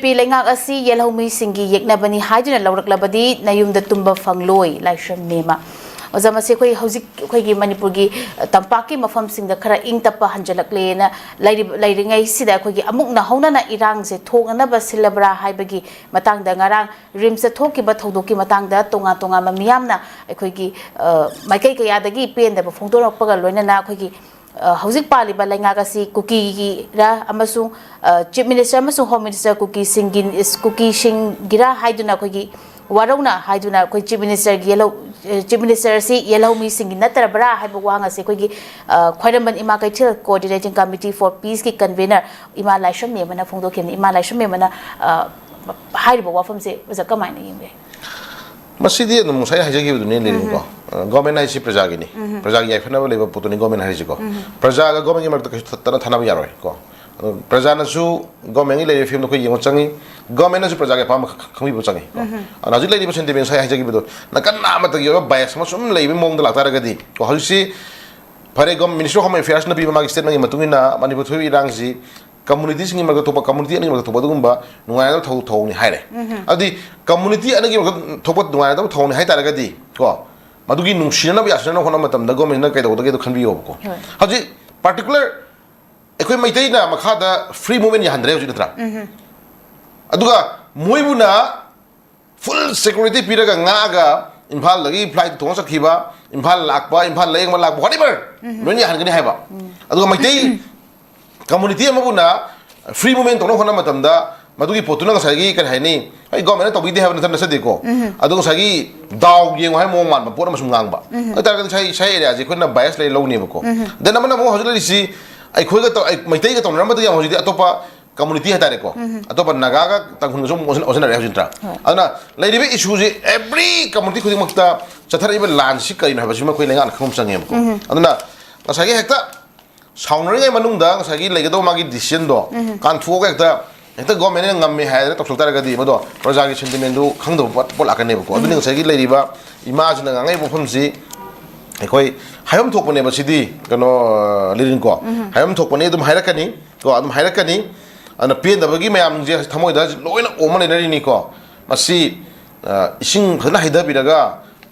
ꯃꯅꯤꯄꯨꯔꯤ ꯂꯩꯉꯥꯛ ꯑꯁꯤ ꯌꯦꯜꯍꯧꯃꯤꯁꯤꯡꯒꯤ ꯌꯦꯛꯅꯕꯅꯤ ꯍꯥꯏꯗꯨꯅ ꯂꯧꯔꯛꯂꯕꯗꯤ ꯅꯌꯨꯝꯗ ꯇꯨꯝꯕ ꯐꯪꯂꯣꯏ ꯂꯥꯏꯁ꯭ꯔꯝ ꯃꯦꯝꯃ ꯑꯣꯖꯥ ꯃꯁꯤ ꯑꯩꯈꯣꯏ ꯍꯧꯖꯤꯛ ꯑꯩꯈꯣꯏꯒꯤ ꯃꯅꯤꯄꯨꯔꯒꯤ ꯇꯝꯄꯥꯛꯀꯤ ꯃꯐꯝꯁꯤꯡꯗ ꯈꯔ ꯏꯪ ꯇꯞꯄ ꯍꯟꯖꯤꯜꯂꯛꯂꯦꯅ ꯂꯩꯔꯤꯉꯩꯁꯤꯗ ꯑꯩꯈꯣꯏꯒꯤ ꯑꯃꯨꯛ ꯅꯍꯧꯅꯅ ꯏꯔꯥꯡꯁꯦ ꯊꯣꯛꯅꯅꯕ ꯁꯤꯜꯂꯕ꯭ꯔꯥ ꯍꯥꯏꯕꯒꯤ ꯃꯇꯥꯡꯗ ꯉꯔꯥꯡ ꯔꯤꯝꯁꯇ ꯊꯣꯛꯈꯤꯕ ꯊꯧꯗꯣꯛꯀꯤ ꯃꯇꯥꯡꯗ ꯇꯣꯉꯥꯟ ꯇꯣꯉꯥꯟꯕ ꯃꯤꯌꯥꯝꯅ ꯑꯩꯈꯣꯏꯒꯤ ꯃꯥꯏꯀꯩ ꯀꯌꯥꯗꯒꯤ ꯄꯦꯟꯗꯕ ꯐꯣꯡꯗꯣꯔꯛꯄꯒ ꯂꯣꯏꯅꯅ ꯑꯩꯈꯣꯏꯒꯤ ꯍꯧꯖꯤꯛ ꯄꯥꯜꯂꯤꯕ ꯂꯩꯉꯥꯛ ꯑꯁꯤ ꯀꯨꯀꯤꯒꯤꯔ ꯑꯃꯁꯨꯡ ꯆꯤꯞ ꯃꯤꯅꯤꯁꯇꯔ ꯑꯃꯁꯨꯡ ꯍꯣꯝ ꯃꯤꯅꯤꯁꯇꯔ ꯀꯨꯀꯤꯁꯤꯡꯒꯤꯔ ꯍꯥꯏꯗꯨꯅ ꯑꯩꯈꯣꯏꯒꯤ ꯋꯥꯔꯧꯅ ꯍꯥꯏꯗꯨꯅ ꯑꯩꯈꯣꯏ ꯆꯤꯞ ꯃꯤꯅꯤꯁꯇꯔ ꯑꯁꯤ ꯌꯦꯜꯍꯧꯃꯤꯁꯤꯡꯒꯤ ꯅꯠꯇ꯭ꯔꯕ꯭ꯔꯥ ꯍꯥꯏꯕ ꯋꯥꯍꯪ ꯑꯁꯤ ꯑꯩꯈꯣꯏꯒꯤ ꯈ꯭ꯋꯥꯏꯔꯝꯕꯟ ꯏꯃꯥ ꯀꯩꯊꯦꯜ ꯀꯣꯑꯣꯔꯗꯤꯅꯦꯇꯤꯡ ꯀꯃꯤꯇꯤ ꯐꯣꯔ ꯄꯤꯁꯀꯤ ꯀꯟꯚꯦꯅꯔ ꯏꯃꯥ ꯂꯥꯏꯁ꯭ꯔꯝ ꯃꯦꯝꯃꯅ ꯐꯣꯡꯗꯣꯛꯈꯤꯕꯅꯤ ꯏꯃꯥ ꯂꯥꯏꯁ꯭ꯔꯝ ꯃꯦꯝꯃꯅ ꯍꯥꯏꯔꯤꯕ ꯋꯥꯐꯝꯁꯦ ꯑꯣꯖꯥ ꯀꯃꯥꯏꯅ ꯌꯦꯡꯕꯤ ꯃꯁꯤꯗꯤ ꯑꯗꯨꯝ ꯉꯁꯥꯏ ꯍꯥꯏꯖꯈꯤꯕꯗꯨꯅꯦ ꯂꯩꯔꯤꯅꯤꯀꯣ ꯒꯣꯔꯃꯦꯟ ꯍꯥꯏꯁꯤ ꯄ꯭ꯔꯖꯥꯒꯤꯅꯤ ꯄ꯭ꯔꯖꯥꯒꯤ ꯌꯥꯏꯐꯅꯕ ꯂꯩꯕ ꯄꯣꯠꯇꯨꯅꯤ ꯒꯣꯔꯃꯦꯟ ꯍꯥꯏꯔꯤꯁꯤꯀꯣ ꯄ꯭ꯔꯖꯥꯒ ꯒꯣꯔꯃꯦꯟꯒꯤ ꯃꯔꯛꯇ ꯀꯩꯁꯨ ꯊꯥꯅꯕ ꯌꯥꯔꯣꯏ ꯀꯣ ꯄ꯭ꯔꯖꯥꯅꯁꯨ ꯒꯣꯔꯃꯦꯟꯒꯤ ꯂꯩꯔꯤꯕ ꯐꯤꯕꯝꯗꯣ ꯑꯩꯈꯣꯏ ꯌꯦꯡꯕ ꯆꯪꯉꯤ ꯒꯣꯔꯃꯦꯟꯅꯁꯨ ꯄ꯭ꯔꯖꯥꯒꯤ ꯑꯄꯥꯝꯕ ꯈꯪꯕꯤꯕ ꯆꯪꯉꯤ ꯑꯗꯨꯅ ꯍꯧꯖꯤꯛ ꯂꯩꯔꯤꯕ ꯁꯦꯟꯇꯤꯃꯦꯟ ꯉꯁꯥꯏ ꯍꯥꯏꯖꯈꯤꯕꯗꯣ ꯅꯥꯀꯟ ꯑꯃꯠꯇꯒꯤ ꯑꯣꯏꯕ ꯕꯥꯏꯁ ꯑꯃ ꯁꯨꯝ ꯂꯩꯕ ꯃꯑꯣꯡꯗ ꯂꯥꯛꯇꯥꯔꯒꯗꯤ ꯀꯣ ꯍꯧꯖꯤꯛꯁꯤ ꯐꯔꯦ ꯃꯤꯅꯤꯁꯇꯔ ꯑꯣꯐ ꯍꯣꯝ ꯑꯦꯐꯤꯌꯔꯁꯅ ꯄꯤꯕ ꯃꯥꯒꯤ ꯁ꯭ꯇꯦꯠꯃꯦꯟꯒꯤ ꯃꯇꯨꯡ ꯏꯟꯅ ꯃꯅꯤꯄꯨꯔ ꯊꯣꯛꯏꯕ ꯏꯔꯥꯡꯁꯤ ꯀꯝꯃꯨꯅꯤꯇꯤꯁꯤꯡꯒꯤ ꯃꯔꯛꯇ ꯊꯣꯛꯄ ꯀꯝꯃꯨꯅꯤꯇꯤ ꯑꯅꯤꯒꯤ ꯃꯔꯛꯇ ꯊꯣꯛꯄ ꯑꯗꯨꯒꯨꯝꯕ ꯅꯨꯡꯉꯥꯏꯅꯗꯕ ꯊꯧꯗꯣꯛꯅꯤ ꯍꯥꯏꯔꯦ ꯑꯗꯨꯗꯤ ꯀꯝꯃꯨꯅꯤꯇꯤ ꯑꯅꯤꯒꯤ ꯃꯔꯛꯇ ꯊꯣꯛꯄ ꯅꯨꯡꯉꯥꯏꯅꯗꯕ ꯊꯧꯗꯣꯛꯅꯤ ꯍꯥꯏꯇꯥꯔꯒꯗꯤ ꯀꯣ ꯃꯗꯨꯒꯤ ꯅꯨꯡꯁꯤꯅꯅꯕ ꯌꯥꯁꯤꯟꯅꯅꯕ ꯍꯣꯠꯅꯕ ꯃꯇꯝꯗ ꯒꯣꯔꯃꯦꯟꯅ ꯀꯩꯗꯧꯒꯗꯒꯦꯗꯣ ꯈꯟꯕꯤꯌꯣꯕꯀꯣ ꯍꯧꯖꯤꯛ ꯄꯥꯔꯇꯤꯀꯨꯂꯔ ꯑꯩꯈꯣꯏ ꯃꯩꯇꯩꯅ ꯃꯈꯥꯗ ꯐ꯭ꯔꯤ ꯃꯨꯚꯃꯦꯟ ꯌꯥꯍꯟꯗ꯭ꯔꯦ ꯍꯧꯖꯤꯛ ꯅꯠꯇ꯭ꯔꯥ ꯑꯗꯨꯒ ꯃꯣꯏꯕꯨꯅ ꯐꯨꯜ ꯁꯦꯀꯨꯔꯤꯇꯤ ꯄꯤꯔꯒ ꯉꯥꯛꯑꯒ ꯏꯝꯐꯥꯜꯗꯒꯤ ꯐ꯭ꯂꯥꯏꯠ ꯇꯣꯡꯉ ꯆꯠꯈꯤꯕ ꯏꯝꯐꯥꯜ ꯂꯥꯛꯄ ꯏꯝꯐꯥꯜ ꯂꯥꯌꯦꯡꯕ ꯂꯥꯛꯄ ꯋꯥꯠꯑꯦꯚꯔ ꯂꯣꯏꯅ ꯌꯥꯍꯟꯒꯅꯤ ꯍꯥꯏꯕ ꯑꯗꯨꯒ ꯃꯩꯇꯩ ꯀꯝꯃꯨꯅꯤꯇꯤ ꯑꯃꯕꯨꯅ ꯐ꯭ꯔꯤ ꯃꯨꯚꯃꯦꯟ ꯇꯧꯅꯕ ꯍꯣꯠꯅꯕ ꯃꯇꯝꯗ ꯃꯗꯨꯒꯤ ꯄꯣꯠꯇꯨꯅ ꯉꯁꯥꯏꯒꯤ ꯀꯔꯤ ꯍꯥꯏꯅꯤ ꯑꯩ ꯒꯣꯔꯃꯦꯟꯅ ꯇꯧꯕꯤꯗꯦ ꯍꯥꯏꯕ ꯅꯠꯆꯗꯦꯀꯣ ꯑꯗꯣ ꯉꯁꯥꯏꯒꯤ ꯗꯥꯎ ꯌꯦꯡꯉꯨ ꯍꯥꯏꯕ ꯃꯑꯣꯡ ꯃꯥꯟꯕ ꯄꯣꯠ ꯑꯃꯁꯨ ꯉꯥꯡꯕ ꯑꯗꯨꯇꯥꯔꯒꯗꯤ ꯉꯁꯥꯏ ꯑꯦꯔꯤꯌꯥꯁꯦ ꯑꯩꯈꯣꯏꯅ ꯕꯥꯏꯁ ꯂꯩ ꯂꯧꯅꯦꯕꯀꯣ ꯗꯦꯟ ꯑꯃꯅ ꯑꯃꯨꯛ ꯍꯧꯖꯤꯛ ꯂꯩꯔꯤꯁꯤ ꯑꯩꯈꯣꯏꯒ ꯃꯩꯇꯩꯒ ꯇꯧꯅꯔꯝꯕꯗꯒꯤ ꯍꯧꯖꯤꯛꯇꯤ ꯑꯇꯣꯞꯄ ꯀꯝꯃꯨꯅꯤꯇꯤ ꯍꯥꯏꯇꯥꯔꯦꯀꯣ ꯑꯇꯣꯞꯄ ꯅꯥꯒꯥꯒ ꯇꯥꯡꯈꯨꯜꯒꯁꯨ ꯑꯣꯟꯁꯤꯟꯅꯔꯦ ꯍꯧꯖꯤꯛꯇ ꯑꯗꯨꯅ ꯂꯩꯔꯤꯕ ꯏꯁꯨꯁꯤ ꯑꯦꯕ꯭ꯔꯤ ꯀꯝꯃꯨꯅꯤꯇꯤ ꯈꯨꯗꯤꯡꯃꯛꯇ ꯆꯠꯊꯔꯛꯏꯕ ꯂꯥꯟꯁꯤ ꯀꯔꯤꯅꯣ ꯍꯥꯏꯕꯁꯤꯃ ꯑꯩꯈꯣꯏ ꯂꯩꯉꯥꯛꯅ ꯈꯪꯕ ꯆꯪꯉꯦꯕꯀꯣ ꯑꯗꯨꯅ ꯉꯁꯥꯏꯒꯤ ꯍꯦꯛꯇ ꯁꯥꯎꯅꯔꯤꯉꯩ ꯃꯅꯨꯡꯗ ꯉꯁꯥꯏꯒꯤ ꯂꯩꯒꯗꯧꯕ ꯃꯥꯒꯤ ꯗꯤꯁꯤꯖꯟꯗꯣ ꯀꯥꯟꯊꯣꯛꯑꯒ ꯍꯦꯛꯇ ꯒꯣꯔꯃꯦꯟꯅ ꯉꯝꯃꯦ ꯍꯥꯏꯗꯅ ꯇꯧꯊꯣꯛ ꯇꯥꯔꯒꯗꯤ ꯃꯗꯣ ꯄ꯭ꯔꯖꯥꯒꯤ ꯁꯦꯟꯇꯤꯃꯦꯟꯗꯨ ꯈꯪꯗꯕ ꯄꯣꯠ ꯂꯥꯛꯀꯅꯦꯕꯀꯣ ꯑꯗꯨꯅꯤ ꯉꯁꯥꯏꯒꯤ ꯂꯩꯔꯤꯕ ꯏꯃꯥꯁꯤꯅ ꯉꯥꯡꯉꯛꯏꯕ ꯋꯥꯐꯝꯁꯤ ꯑꯩꯈꯣꯏ ꯍꯥꯏꯐꯝ ꯊꯣꯛꯄꯅꯦꯕ ꯁꯤꯗꯤ ꯀꯩꯅꯣ ꯂꯤꯔꯤꯟꯀꯣ ꯍꯥꯏꯐꯝ ꯊꯣꯛꯄꯅꯤ ꯑꯗꯨꯝ ꯍꯥꯏꯔꯛꯀꯅꯤ ꯀꯣ ꯑꯗꯨꯝ ꯍꯥꯏꯔꯛꯀꯅꯤ ꯑꯗꯨꯅ ꯄꯦꯟꯗꯕꯒꯤ ꯃꯌꯥꯝꯁꯦ ꯊꯃꯣꯏꯗ ꯂꯣꯏꯅ ꯑꯣꯝꯃ ꯂꯩꯅꯔꯤꯅꯤꯀꯣ ꯃꯁꯤ ꯏꯁꯤꯡ ꯐꯖꯅ ꯍꯩꯊꯕꯤꯔꯒ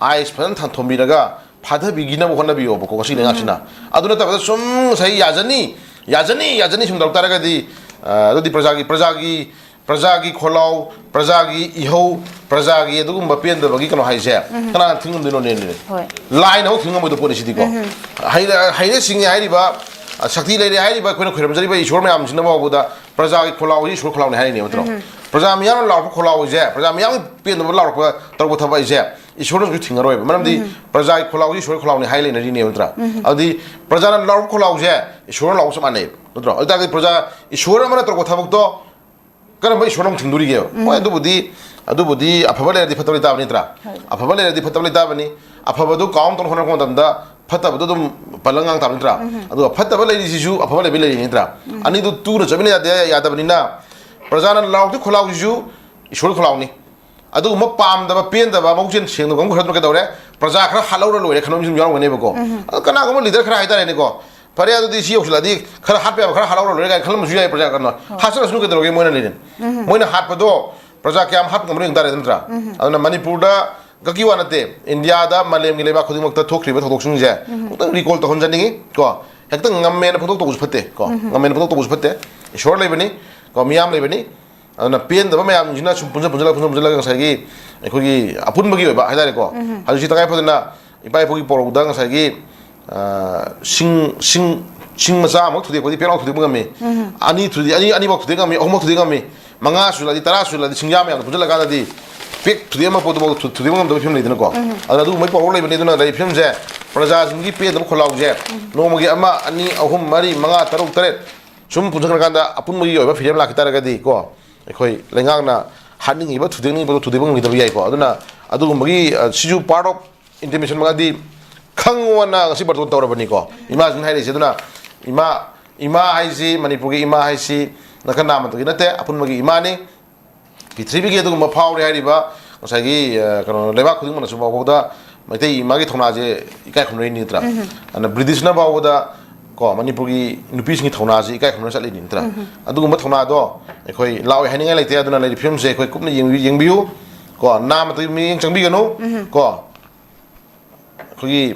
ꯑꯥꯏꯁ ꯐꯖꯅ ꯊꯣꯝꯕꯤꯔꯒ ꯐꯥꯊꯕꯤꯅꯕ ꯍꯣꯠꯅꯕꯤꯌꯣꯕꯀꯣ ꯉꯁꯤ ꯂꯩꯉꯥꯛꯁꯤꯅ ꯑꯗꯨ ꯅꯠꯇꯕꯗ ꯁꯨꯝ ꯉꯁꯥꯏ ꯌꯥꯖꯅꯤ ꯁꯨꯝ ꯇꯧ ꯇꯥꯔꯒꯗꯤ ꯑꯗꯨꯗꯤ प्रजागी खोलाव प्रजागी इहौ प्रजागी अदुगुम्बा पेंदबगी कनो हाइसे कना थिंगमदिनो ने लाइन हो थिंगमदो पोलिसिदिको हाइरे सिंगे हाइरिबा शक्ति लेरे हाइरिबा कोइना खैरमजरिबा ईश्वर मयाम सिना बाबुदा प्रजागी खोलाव ईश्वर खोलाव ने हाइने मतरो प्रजा मियाम लाव खोलाव जे प्रजा मियाम पेंदबा लाव तरबो थबा इसे ईश्वर जो थिंगरोय मरमदि प्रजागी खोलाव ईश्वर खोलाव ने हाइले ने मतरा अदि प्रजा लाव खोलाव जे ईश्वर लाव समाने मतरो अदागे प्रजा ईश्वर मना तरबो थबकतो करम ईश्वर थिंदुरीगे अदुबुदी अफबा लेरदि फतबले ताबनि त्रा अफबा लेरदि फतबले ताबनि अफबदु काउंट तन होना कोंदमदा फतबदु दुम पलंगांग ताबनि त्रा अदु फतबा लेरिसिजु अफबा लेबि लेरिनि त्रा अनिदु तुर चबिनि यादबनिना प्रजाना लाउदि खोलाउजिजु ईश्वर खोलाउनि अदु म पामदबा पेंदबा मौजेन सेंनो गम खरदु केदौरे प्रजा खरा हालौर लोरे खनोम जुम यावगनेबको कनागम लीडर खरा हाइतारेनिको फरे अदुदि सी औसलादि खरा हापे खरा हालौर लोरे गाय खलमसु याय प्रजा करनो हासरसनु केदौगे मोइना लेरिन मोइना हापदो प्रजा क्या हाप ngam ring tare ntra aduna manipur da gaki wanate india da malem gi leba khudimok ta thokriba thoksung je utang recall to honjani ko hekta ngamme na photok to busphate ko ngamme na photok to busphate ishor lebani ko miyam lebani aduna pen da mayam jina sum punja sai gi ekhoi gi apun bagi ba haidare ko haji takai phadna ipai phogi porok da sai gi sing macha amok thude podi pelong thude ngame ani bok thude ngame ohmok thude ngame मंगा सुलादी तरा सुलादी सिंगा में पुजल लगा दी pick थुदे म पोतो थुदे म दो film लेदन को अदु मै पावर लेबने दुना लै फिल्म जे प्रजा जिंगी पे दम खोलाव जे नोमगी अमा अनि अहुम मरी मंगा तरुक तरे सुम पुजल कांदा अपुन मगी ओबा फिल्म लाखि तारगदी को एखोय लेंगांगना हानिंगी बा थुदेंगी बा थुदे बंग लिदब याय को अदुना अदु मगी सिजु पार्ट ऑफ इंटिमेशन मगादी खंगवना गसी बर्तन तौरबनी को इमेजिन हाइले से दुना इमा हाइसी मणिपुर की इमा हाइसी नखन नाम तो नते अपुन मगी इमानी पृथ्वी के दुगुम फावरे हारिबा ngsaigi kano leba khuding mana suba boda maitei imagi thona je ikai khumrei ni tra ana british na bawoda ko manipuri nupi singi thona ji kai khona chali nin tra adu gum thona do khoi lawi haini ngai leite aduna le film se khoi kupna yeng biu ko nam tu mi changbi ganu ko khoi